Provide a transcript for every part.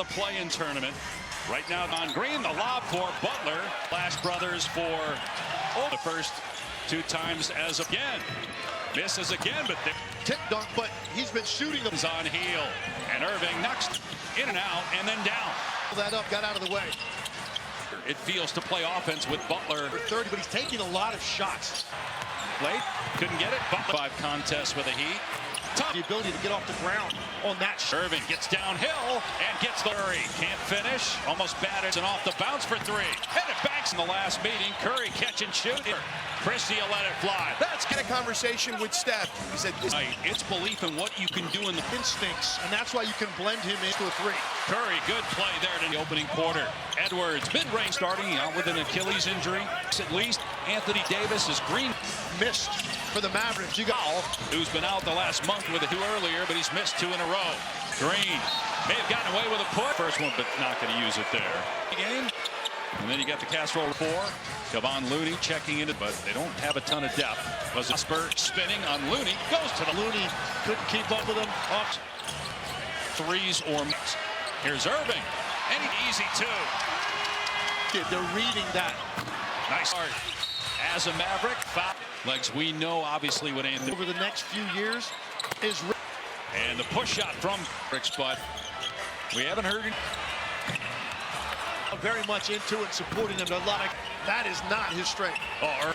the play-in tournament. Right now on Green, the lob for Butler. Flash Brothers for the first 2 times as again. Misses again, but tip dunk, but he's been shooting them on heel. And Irving knocks in and out and then down. Pull that up, got out of the way. It feels to play offense with Butler. 30, but he's taking a lot of shots. Late, couldn't get it. Butler 5 contests with the Heat. The ability to get off the ground on that shot. Irving gets downhill and gets the Curry. Can't finish. Almost batted and off the bounce for 3. And it banks in the last meeting. Curry catch and shoot. Christie will let it fly. That's kind of conversation with Steph. He said, it's belief in what you can do in the instincts, and that's why you can blend him into a 3. Curry, good play there in the opening quarter. Edwards, mid-range starting out with an Achilles injury. At least Anthony Davis is Green. Missed for the Mavericks. You got who's been out the last month with a 2 earlier, but he's missed 2 in a row. Green may have gotten away with a put. First one, but not going to use it there. Game. And then you got the cast roll 4. Kevon Looney checking in it, but they don't have a ton of depth. Was a spur spinning on Looney. Goes to the Looney. Couldn't keep up with him. Up 3s or more. Here's Irving. And an easy 2. They're reading that. Nice start. As a Maverick, foul. Legs we know obviously what Anthony over the next few years is. And the push shot from Mavericks, but we haven't heard it. Very much into it, supporting him. A lot of that is not his strength. Oh,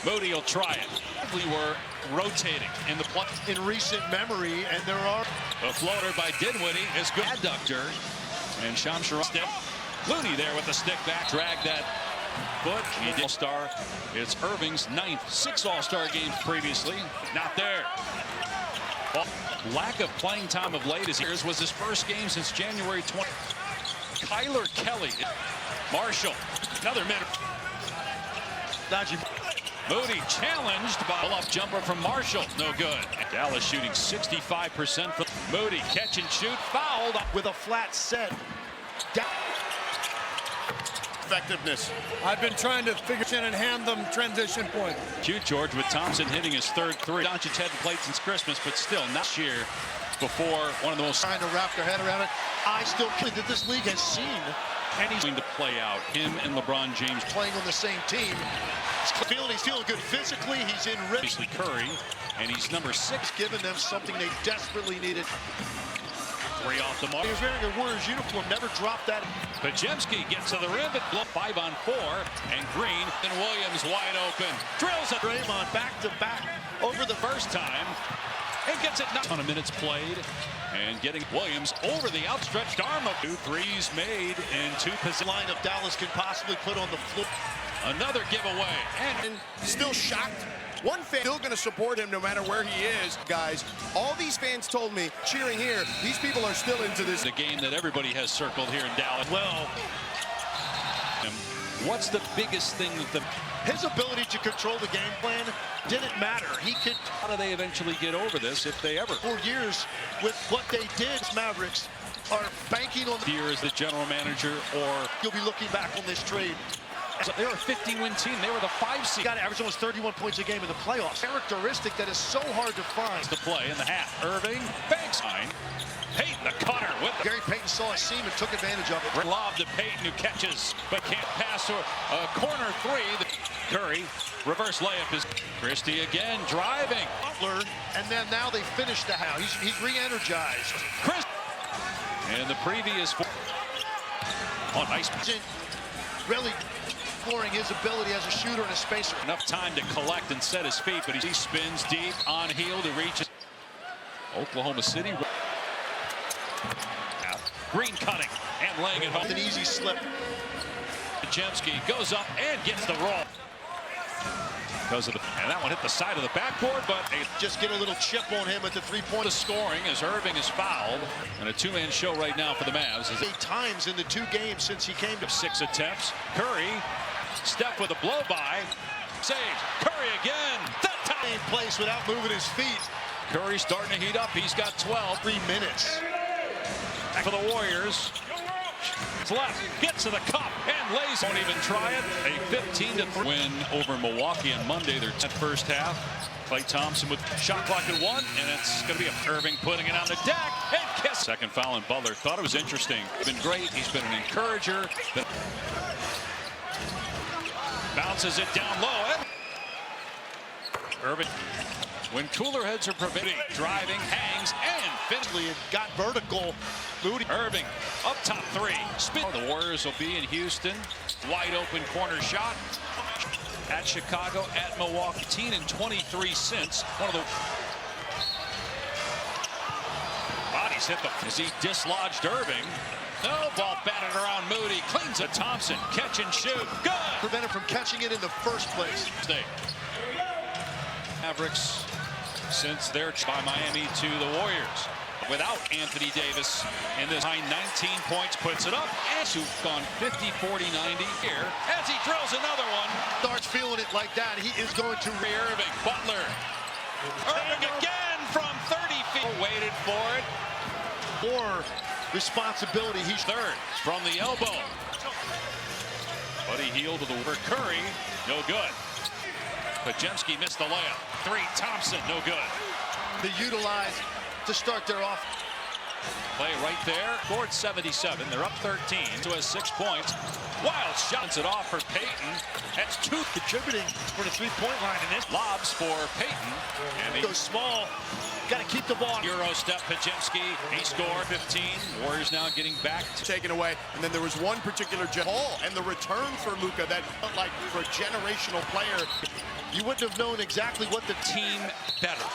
Moody will try it. We were rotating in the play in recent memory, and there are a floater by Dinwiddie is good. Adductor and Shamshar stick. Looney there with the stick back, drag that foot. He did All-Star. It's Irving's 9th, 6 All-Star games previously. Not there. Well, lack of playing time of late as years was his first game since January 20. Kyler Kelly, Marshall, another mid. Moody challenged by a pull-up jumper from Marshall, no good. Dallas shooting 65% for Moody, catch and shoot, fouled with a flat set. Effectiveness. I've been trying to figure in and hand them transition point. Cute George with Thompson hitting his 3rd 3. Doncic hadn't played since Christmas, but still not year before one of the most trying to wrap their head around it. I still think that this league has seen, and he's going to play out. Him and LeBron James playing on the same team. He's feeling good physically. He's in rhythm. Obviously Curry, and he's number 6, giving them something they desperately needed. 3 off the mark. He was wearing a Warriors uniform, never dropped that. Pajemski gets to the rim, but 5 on 4, and Green and Williams wide open. Drills a Draymond back to back over the first time, and gets it. Ton of minutes played, and getting Williams over the outstretched arm of 2 threes made in 2 positions. Line of Dallas can possibly put on the floor. Another giveaway, and still shocked. One fan still going to support him no matter where he is. Guys, all these fans told me, cheering here, these people are still into this. The game that everybody has circled here in Dallas. Well, what's the biggest thing that his ability to control the game plan didn't matter. He could. How do they eventually get over this if they ever? 4 years with what they did, Mavericks are banking on here as the general manager, or you'll be looking back on this trade. They were a 50-win team. They were the 5 seed. Got to average almost 31 points a game in the playoffs. Characteristic that is so hard to find. The play in the half. Irving, banks line. Payton, the cutter with Gary Payton saw a seam and took advantage of it. Lob to Payton, who catches, but can't pass to a corner 3. Curry, reverse layup is Christie again, driving. Butler, and then now they finished the half. He's re-energized. Chris, and the previous 4. Oh, nice. Really exploring his ability as a shooter and a spacer. Enough time to collect and set his feet, but he spins deep on heel to reach Oklahoma City. Green cutting and laying it home. An easy slip. Pajemski goes up and gets the roll. And that one hit the side of the backboard, but they just get a little chip on him at the 3-point. Scoring as Irving is fouled. And a 2-man show right now for the Mavs. 8 times in the 2 games since he came to 6 attempts. Curry, Steph with a blow-by. Saves. Curry again. That time. Place without moving his feet. Curry starting to heat up. He's got 12. 3 minutes. For the Warriors. It's left. Gets to the cup and lays. Won't even try it. A 15-3 win over Milwaukee on Monday. Their first half. Klay Thompson with shot clock at 1. And it's going to be Irving putting it on the deck. and kiss. Second foul on Butler. Thought it was interesting. Been great. He's been an encourager. Bounces it down low. Irving. When cooler heads are prevailing, driving, hangs, and finally got vertical. Moody. Irving up top three. Spin. The Warriors will be in Houston. Wide open corner shot. At Chicago, at Milwaukee. 18 and 23 since. One of the bodies hit the. As he dislodged Irving. No ball batted around Moody. Cleans it. Thompson. Catch and shoot. Good. Prevent him from catching it in the first place. Mavericks since they're by Miami to the Warriors. Without Anthony Davis in this high 19 points, puts it up. And who've gone 50, 40, 90 here as he drills another one. Starts feeling it like that. He is going to Irving. Butler. Irving again from 30 feet. Waited for it. More responsibility. He's third from the elbow. But he healed to the Curry. No good. Pajemski missed the layup. Three. Thompson. No good. They utilize to start their off. Play right there. Scored 77. They're up 13. So has 6 points. Wild shots it off for Payton. That's two. Contributing for the three-point line in this. Lobs for Payton. And he goes small. Got to keep the ball. Euro step. Pajemski. He scored 15. Warriors now getting back. Taken away. And then there was one particular ball. And the return for Luka that felt like for a generational player. You wouldn't have known exactly what the team better.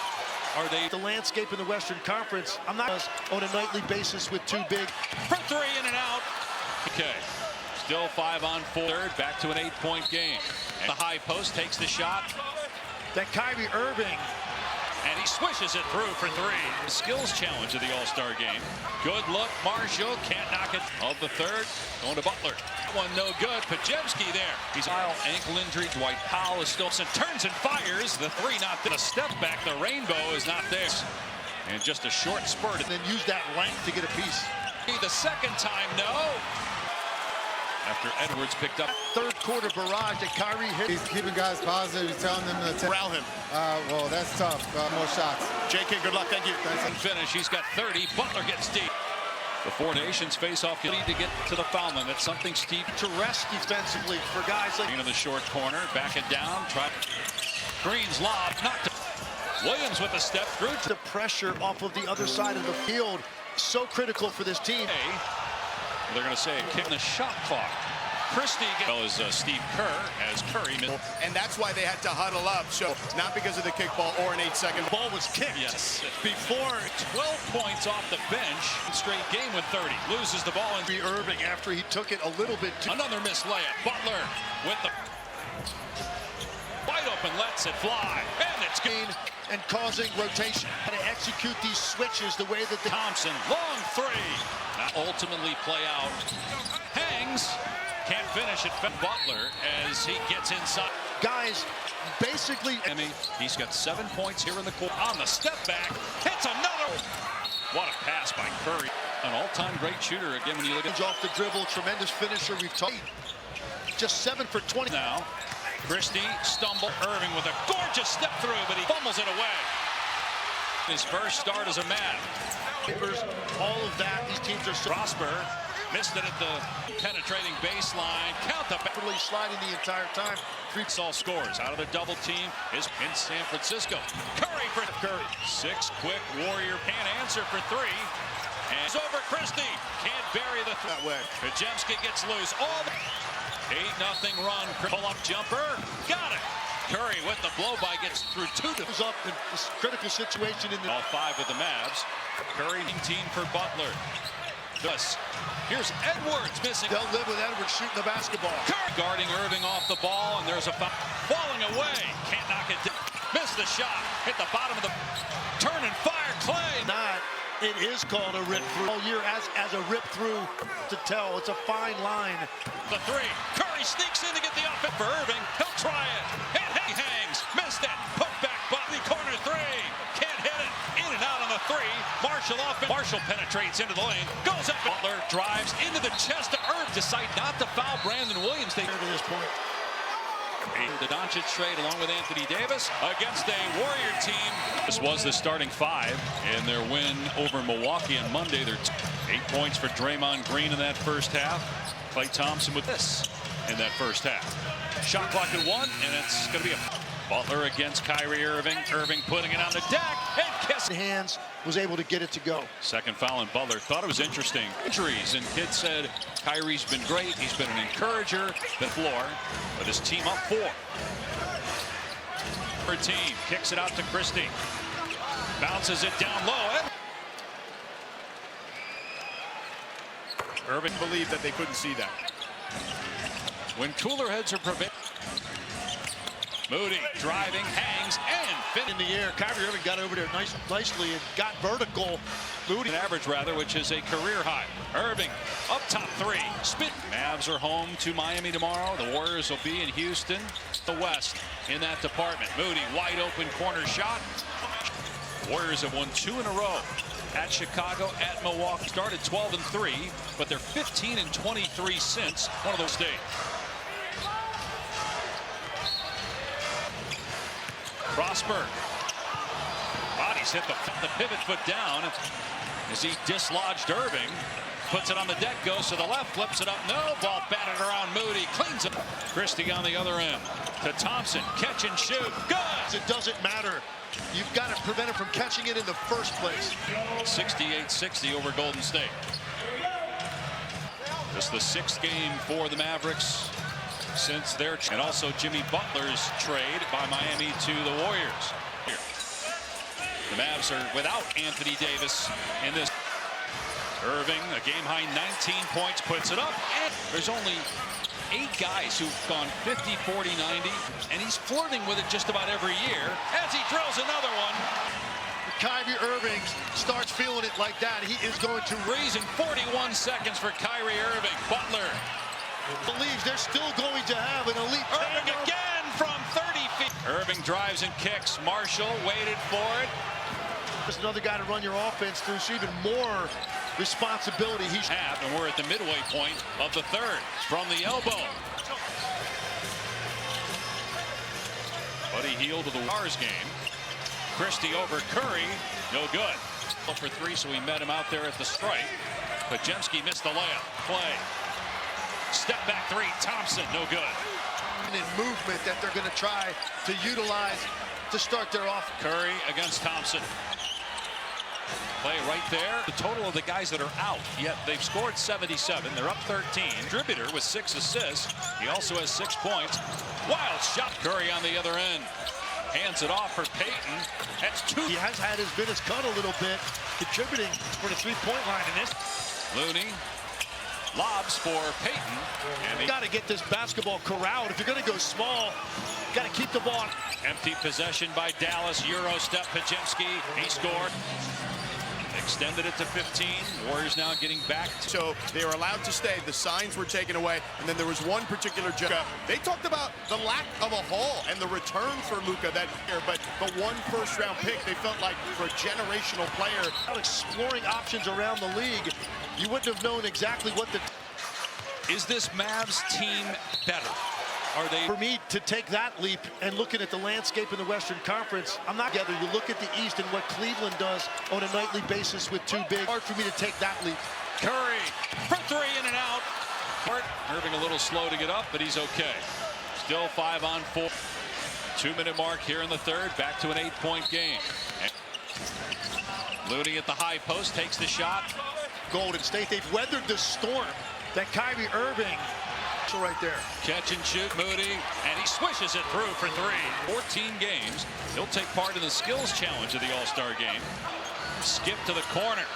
Are they the landscape in the Western Conference? I'm not on a nightly basis with two big. For three in and out. Okay. Still 5 on 4. Back to an 8-point game. And the high post takes the shot. That Kyrie Irving. And he swishes it through for three. The skills challenge of the All-Star game. Good look. Marshall can't knock it. Of the third. Going to Butler. One no good. Pajemski there. He's ankle injury. Dwight Powell is still. Turns and fires. The three not there. A step back. The rainbow is not there. And just a short spurt. And then use that length to get a piece. The second time, no. After Edwards picked up. Third quarter barrage that Kyrie hit. He's keeping guys positive. He's telling them to corral him. Well, that's tough. More shots. JK, good luck. Thank you. Finish. He's got 30. Butler gets deep. The Four Nations face off. You need to get to the foul line. That's something Steve to rest defensively for guys like into the short corner. Back it down. Try. Green's lob. Knocked. Williams with a step through. The pressure off of the other side of the field. So critical for this team. They're going to say kick in the shot clock. Christie gets Steve Kerr as Curry. And that's why they had to huddle up. So not because of the kickball or an 8-second. Ball was kicked. Yes. Before 12 points off the bench. Straight game with 30. Loses the ball. And Irving after he took it a little bit too. Another missed layup. Butler with the wide open, lets it fly. And it's good. And causing rotation. And to execute these switches the way that the Thompson, long three. Now ultimately play out. Hangs. Can't finish it. Butler as he gets inside. Guys, basically. He's got 7 points here in the court. On the step back. Hits another. What a pass by Curry. An all-time great shooter again when you look at. Off the dribble. Tremendous finisher. We've talked. Just 7 for 20. Now. Christie stumble. Irving with a gorgeous step through, but he fumbles it away. His first start as a Mav. All of that, these teams are so. Prosper missed it at the penetrating baseline. Count the sliding the entire time. All scores out of the double team is in San Francisco. Curry for Curry. 6 quick Warrior can't answer for 3. And it's over Christie. Can't bury the that way. Pajemski gets loose. All the 8-0 run. Pull-up jumper. Got it. Curry with the blow-by gets through 2 to up in this critical situation in the all 5 of the Mavs. Curry team for Butler. Thus, here's Edwards missing. They'll live with Edwards shooting the basketball. Curry guarding Irving off the ball, and there's a foul. Falling away. Can't knock it down. Missed the shot. Hit the bottom of the turn and fire. Clay. Not. It is called a rip through. All year as a rip through to tell. It's a fine line. The 3. Curry sneaks in to get the offense for Irving. He'll try it. And he hangs. Missed it. Put back. Butler corner 3. Can't hit it. In and out on the 3. Marshall off. Marshall penetrates into the lane. Goes up. Butler drives into the chest of Irv. Decide not to foul Brandon Williams. To this point. The Doncic trade along with Anthony Davis against a Warrior team. This was the starting five in their win over Milwaukee on Monday. They're 8 points for Draymond Green in that first half. Klay Thompson with this in that first half. Shot clock at 1, and it's going to be a Butler against Kyrie Irving. Irving putting it on the deck and kissing hands, was able to get it to go. Second foul on Butler. Thought it was interesting. Injuries, and Kidd said Kyrie's been great. He's been an encourager. The floor, with his team up 4. Her team kicks it out to Christie. Bounces it down low. Irving believed that they couldn't see that. When cooler heads are prevailing. Moody driving, hangs, and fit In the air, Kyrie Irving got over there nicely and got vertical. Moody. an average rather, which is a career high. Irving up top 3. Spin. Mavs are home to Miami tomorrow. The Warriors will be in Houston. The West in that department. Moody wide open corner shot. Warriors have won 2 in a row. At Chicago, at Milwaukee. Started 12-3, but they're 15-23 since one of those days. Prosper. Bodies hit the pivot foot down as he dislodged Irving. Puts it on the deck, goes to the left, flips it up. No, ball batted around Moody. Cleans it. Christie on the other end. To Thompson. Catch and shoot. Good. It doesn't matter. You've got to prevent him from catching it in the first place. 68-60 over Golden State. This is the 6th game for the Mavericks since their and also Jimmy Butler's trade by Miami to the Warriors. The Mavs are without Anthony Davis in this. Irving, a game-high 19 points, puts it up. And there's only 8 guys who've gone 50, 40, 90, and he's flirting with it just about every year as he drills another one. Kyrie Irving starts feeling it like that. He is going to Reason 41 seconds for Kyrie Irving. Butler believes they're still going to have an elite Irving tandem. again from 30 feet. Irving drives and kicks. Marshall waited for it. There's another guy to run your offense through, so even more responsibility. He's Half, and we're at the midway point of the third. From the elbow. Buddy Hield to the Warriors game. Christie over Curry. No good. For 3, so he met him out there at the strike. But Jemski missed the layup. Play. Step back 3. Thompson. No good. in movement that they're going to try to utilize to start their off. Curry against Thompson. Play right there. The total of the guys that are out, yet they've scored 77. They're up 13. Distributor with 6 assists. He also has 6 points. Wild shot. Curry on the other end. Hands it off for Payton. That's 2. He has had his business cut a little bit, contributing for the three-point line in this. Looney lobs for Payton. And You got to get this basketball corralled. If you're going to go small, you got to keep the ball. Empty possession by Dallas. Euro step. Pajemski. He scored. Extended it to 15. Warriors now getting back. So they were allowed to stay. The signs were taken away. And then there was one particular joke. They talked about the lack of a haul and the return for Luka that year. But the one first-round pick, they felt like for a generational player. Exploring options around the league, you wouldn't have known exactly what the... Is this Mavs team better? Are they? For me to take that leap and looking at the landscape in the Western Conference, I'm not together. You look at the East and what Cleveland does on a nightly basis with 2 big. Hard for me to take that leap. Curry for 3 in and out. Irving a little slow to get up, but he's okay. Still 5 on 4. 2-minute mark here in the third. Back to an 8-point game. Looney at the high post takes the shot. Golden State, they've weathered the storm that Kyrie Irving. Right there. Catch and shoot Moody, and he swishes it through for 3. 14 games. He'll take part in the skills challenge of the All-Star game. Skip to the corner.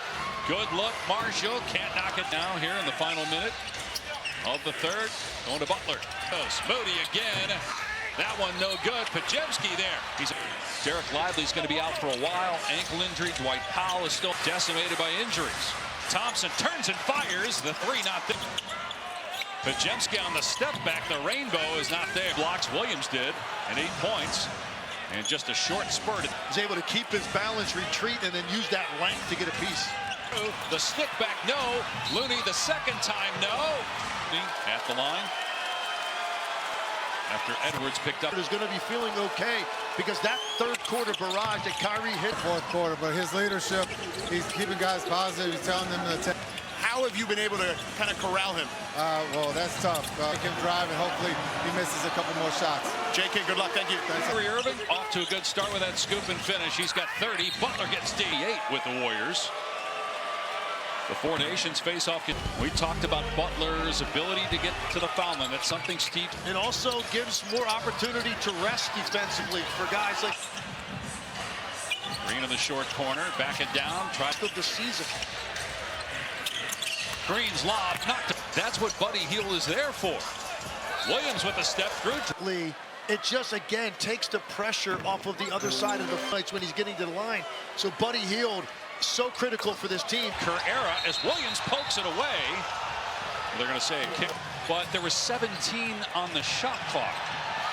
Good look. Marshall can't knock it down here in the final minute of the third. Going to Butler. Moody again. That one no good. Pajemski there. Derek Lively's going to be out for a while. Ankle injury. Dwight Powell is still decimated by injuries. Thompson turns and fires. The 3 not there. Pajemski on the step back. The rainbow is not there. Blocks Williams did, and 8 points. And just a short spurt. He's able to keep his balance, retreat, and then use that length to get a piece. The stick back, no. Looney the second time, no. At the line. after Edwards picked up. Is going to be feeling okay because that third quarter barrage that Kyrie hit. Fourth quarter, but his leadership, he's keeping guys positive. He's telling them to How have you been able to kind of corral him? well, that's tough. Make him drive, and hopefully he misses a couple more shots. JK, good luck. Thank you. Kyrie Irving off to a good start with that scoop and finish. He's got 30. Butler gets 88 with the Warriors. The Four Nations face off. We talked about Butler's ability to get to the foul line. That's something Steve. It also gives more opportunity to rest defensively for guys like Green in the short corner, back it down, tries of the season. Green's lob, knocked. That's what Buddy Hield is there for. Williams with a step through. It just, again, takes the pressure off of the other side of the fights when he's getting to the line. So Buddy Hield, so critical for this team. Carrera as Williams pokes it away. They're going to say a kick, but there was 17 on the shot clock.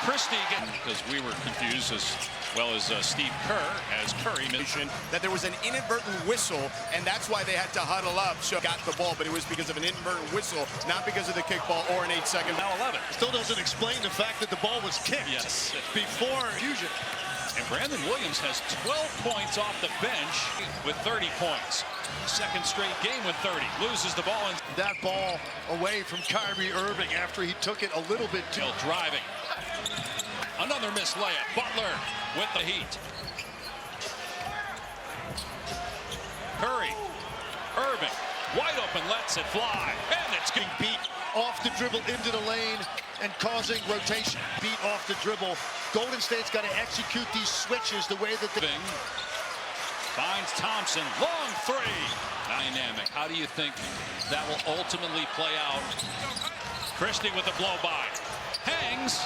Christie again, because we were confused as well as Steve Kerr as Curry mentioned that there was an inadvertent whistle, and that's why they had to huddle up. So got the ball, but it was because of an inadvertent whistle, not because of the kickball or an 8-second. Now 11. Still doesn't explain the fact that the ball was kicked. Yes. Before fusion. And Brandon Williams has 12 points off the bench with 30 points. Second straight game with 30. Loses the ball. And that ball away from Kyrie Irving after he took it a little bit too. Driving. Another missed layup. Butler with the heat. Curry. Irving. Wide open. Lets it fly. And it's getting beat off the dribble into the lane and causing rotation. Beat off the dribble. Golden State's got to execute these switches the way that the finds Thompson. Long three. Dynamic. How do you think that will ultimately play out? Christie with the blow by. Hangs.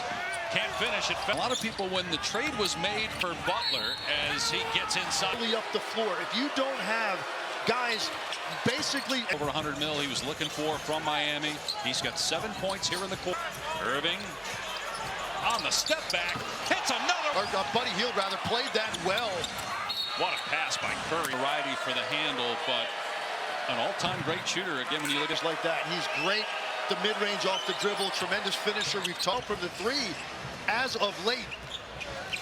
Can't finish it. A lot of people, when the trade was made for Butler, as he gets inside. Up the floor. If you don't have guys basically over 100 mil he was looking for from Miami. He's got 7 points here in the quarter. Irving on the step back. Hits another. Or Buddy Hield rather played that well. What a pass by Curry. Variety for the handle, but an all-time great shooter. Again, when you look at like that, he's great. The mid-range off the dribble, tremendous finisher. We've talked from the three as of late.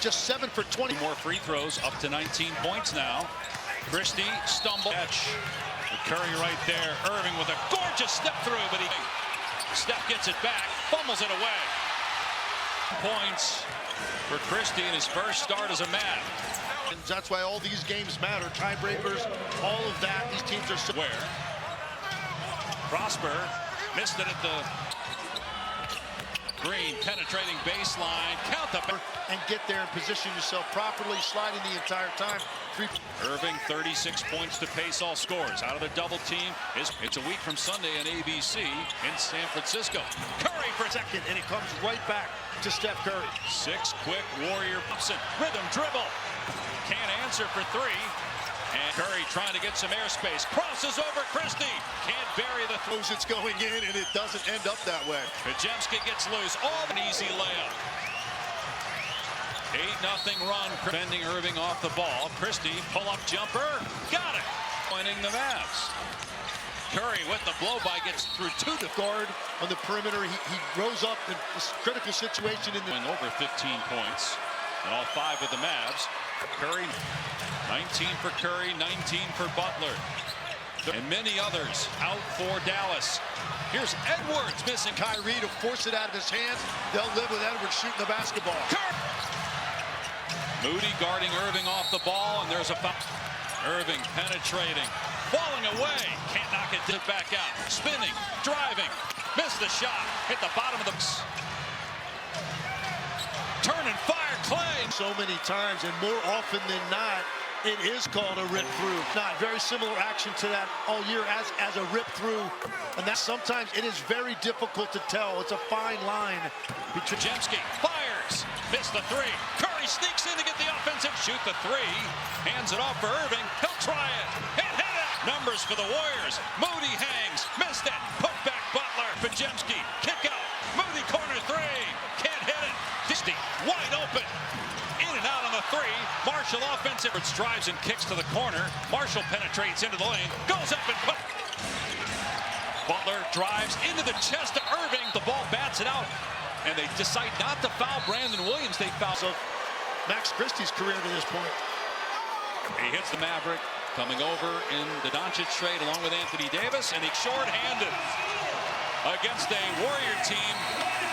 Just 7 for 20. More free throws, up to 19 points now. Christie stumble. Catch. Curry right there. Irving with a gorgeous step through, but Steph gets it back, fumbles it away. Points for Christie in his first start as a Mav. And that's why all these games matter. Tiebreakers, all of that. These teams are so. Where? Prosper missed it at the Green, penetrating baseline. Count the and get there and position yourself properly, sliding the entire time. Irving, 36 points to pace all scores. Out of the double team. It's a week from Sunday on ABC in San Francisco. Curry for a second, and it comes right back to Steph Curry. 6 quick Warrior. Rhythm dribble. Can't answer for 3. And Curry trying to get some airspace. Crosses over Christie. Can't bury the throws. It's going in, and it doesn't end up that way. Pajemski gets loose. All an easy layup. 8-0 run. Bending Irving off the ball. Christie, pull-up jumper. Got it. Pointing the Mavs. Curry with the blow-by gets through 2 to guard on the perimeter. He rose up in this critical situation. Over 15 points. And all 5 with the Mavs. Curry, 19 for Curry, 19 for Butler. And many others out for Dallas. Here's Edwards missing. Kyrie to force it out of his hands. They'll live with Edwards shooting the basketball. Moody guarding Irving off the ball, and there's a foul. Irving penetrating, falling away. Can't knock it back out. Spinning, driving, missed the shot. Hit the bottom of the... Turn and fire, Clay. So many times, and more often than not, it is called a rip through. Not very similar action to that all year as a rip through. And that sometimes it is very difficult to tell. It's a fine line. Pajemski fires, missed the 3. Curry sneaks in to get the offensive, shoot the 3. Hands it off for Irving. He'll try it and hit it. Numbers for the Warriors. Moody hangs, missed it. Put back Butler. Pajemski, kick out. Moody corner 3. Can't hit it. Disney wide open. In and out on the 3. Marshall offensive. Drives and kicks to the corner. Marshall penetrates into the lane. Goes up and put. Butler drives into the chest of Irving. The ball bats it out. And they decide not to foul Brandon Williams. They foul. So Max Christie's career to this point. He hits the Maverick, coming over in the Doncic trade along with Anthony Davis, and he's short-handed against a Warrior team